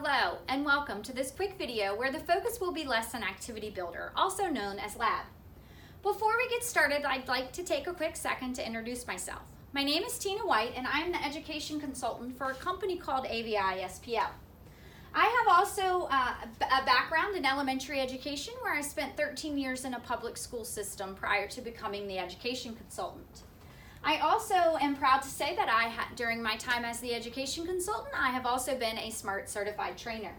Hello and welcome to this quick video where the focus will be Lesson Activity Builder, also known as Lab. Before we get started, I'd like to take a quick second to introduce myself. My name is Tina White and I'm the Education Consultant for a company called AVI SPL. I have also a background in elementary education where I spent 13 years in a public school system prior to becoming the Education Consultant. I also am proud to say that during my time as the Education Consultant, I have also been a SMART certified trainer.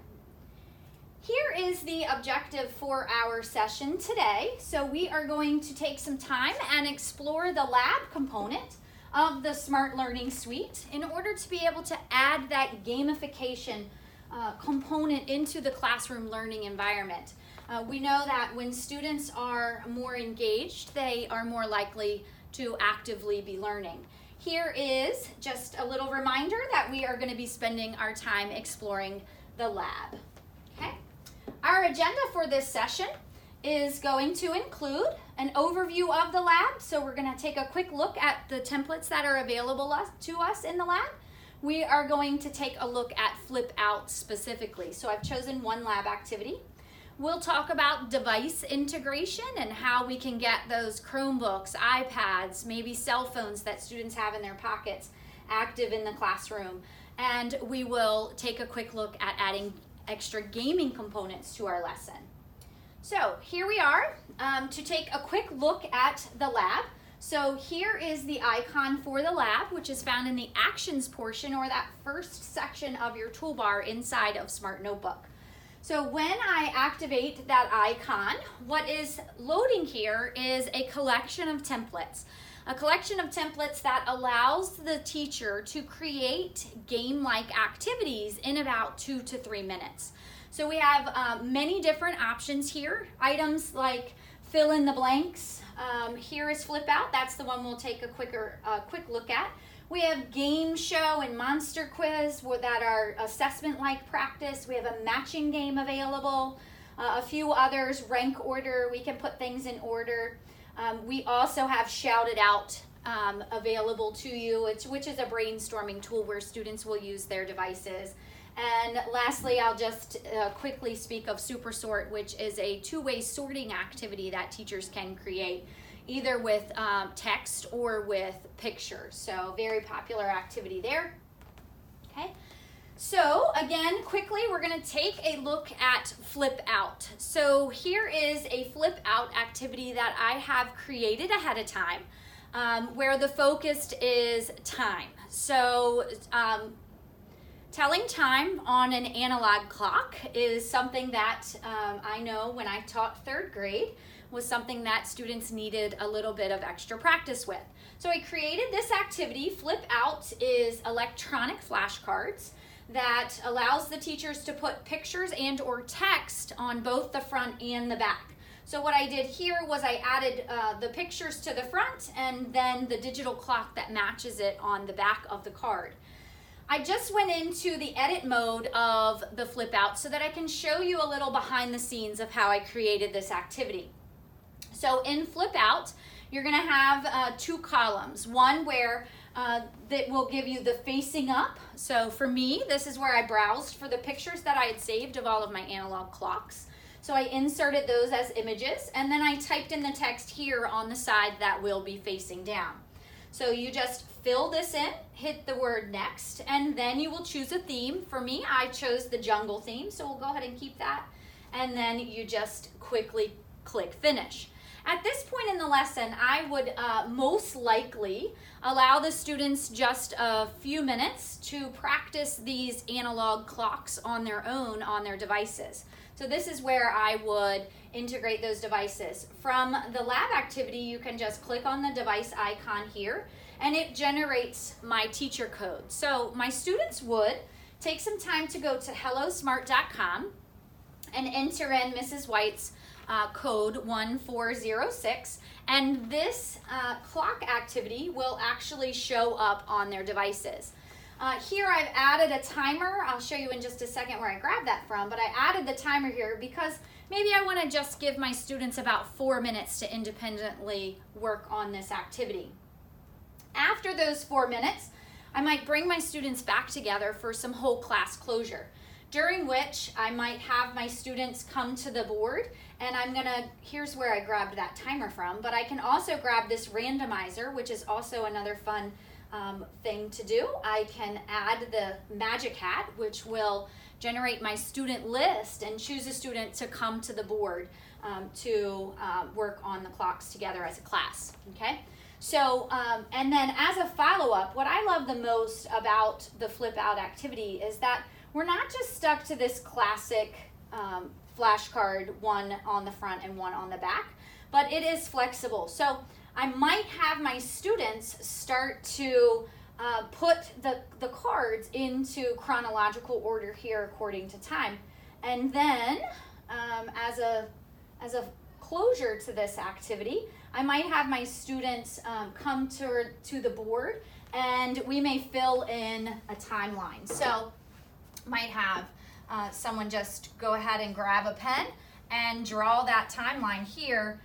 Here is the objective for our session today. So we are going to take some time and explore the lab component of the Smart Learning Suite in order to be able to add that gamification component into the classroom learning environment. We know that when students are more engaged, they are more likely to actively be learning. Here is just a little reminder that we are going to be spending our time exploring the lab. Okay. Our agenda for this session is going to include an overview of the lab. So we're going to take a quick look at the templates that are available to us in the lab. We are going to take a look at Flip Out specifically. So I've chosen one lab activity. We'll talk about device integration and how we can get those Chromebooks, iPads, maybe cell phones that students have in their pockets active in the classroom. And we will take a quick look at adding extra gaming components to our lesson. So here we are to take a quick look at the lab. So here is the icon for the lab, which is found in the actions portion or that first section of your toolbar inside of Smart Notebook. So when I activate that icon, what is loading here is a collection of templates. A collection of templates that allows the teacher to create game-like activities in about 2 to 3 minutes. So we have many different options here. Items like fill in the blanks. Here is Flip Out. That's the one we'll take a quick look at. We have Game Show and Monster Quiz that are assessment-like practice. We have a matching game available. A few others, Rank Order. We can put things in order. We also have Shout It Out available to you, which is a brainstorming tool where students will use their devices. And lastly, I'll just quickly speak of Super Sort, which is a two-way sorting activity that teachers can create, either with text or with pictures. So very popular activity there. Okay. So again, quickly, we're going to take a look at Flip Out. So here is a Flip Out activity that I have created ahead of time where the focus is time. So telling time on an analog clock is something that I know when I taught 3rd grade was something that students needed a little bit of extra practice with. So I created this activity. Flip Out is electronic flashcards that allows the teachers to put pictures and or text on both the front and the back. So what I did here was I added the pictures to the front and then the digital clock that matches it on the back of the card. I just went into the edit mode of the Flip Out so that I can show you a little behind the scenes of how I created this activity. So in Flip Out, you're going to have 2 columns. One where that will give you the facing up. So for me, this is where I browsed for the pictures that I had saved of all of my analog clocks. So I inserted those as images, and then I typed in the text here on the side that will be facing down. So you just fill this in, hit the word next, and then you will choose a theme. For me, I chose the jungle theme, so we'll go ahead and keep that. And then you just quickly click finish. At this point in the lesson, I would most likely allow the students just a few minutes to practice these analog clocks on their own on their devices. So this is where I would integrate those devices. From the lab activity, you can just click on the device icon here and it generates my teacher code. So my students would take some time to go to hellosmart.com and enter in Mrs. White's code 1406, and this clock activity will actually show up on their devices. Here I've added a timer. I'll show you in just a second where I grabbed that from, but I added the timer here because maybe I want to just give my students about 4 minutes to independently work on this activity. After those 4 minutes, I might bring my students back together for some whole class closure. during which I might have my students come to the board, and here's where I grabbed that timer from, but I can also grab this randomizer, which is also another fun thing to do. I can add the magic hat, which will generate my student list and choose a student to come to the board to work on the clocks together as a class, okay? So, and then as a follow-up, what I love the most about the flip out activity is that we're not just stuck to this classic flashcard, one on the front and one on the back, but it is flexible. So I might have my students start to put the cards into chronological order here according to time. And then as a closure to this activity, I might have my students come to the board, and we may fill in a timeline. So might have someone just go ahead and grab a pen and draw that timeline here,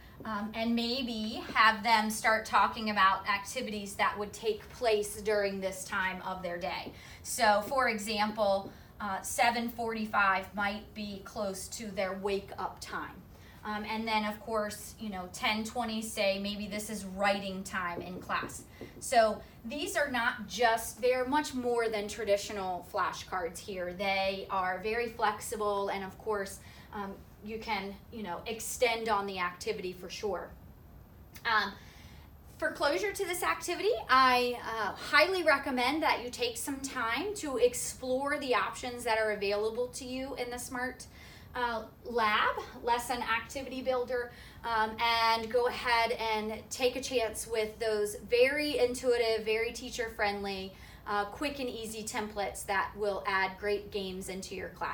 and maybe have them start talking about activities that would take place during this time of their day. So for example, 7:45 might be close to their wake up time. And then of course, 10:20, say maybe this is writing time in class. So these are not just, they're much more than traditional flashcards here. They are very flexible, and of course, you can, extend on the activity for sure. For closure to this activity, I highly recommend that you take some time to explore the options that are available to you in the SMART Lab, Lesson Activity Builder, and go ahead and take a chance with those very intuitive, very teacher-friendly, quick and easy templates that will add great games into your class.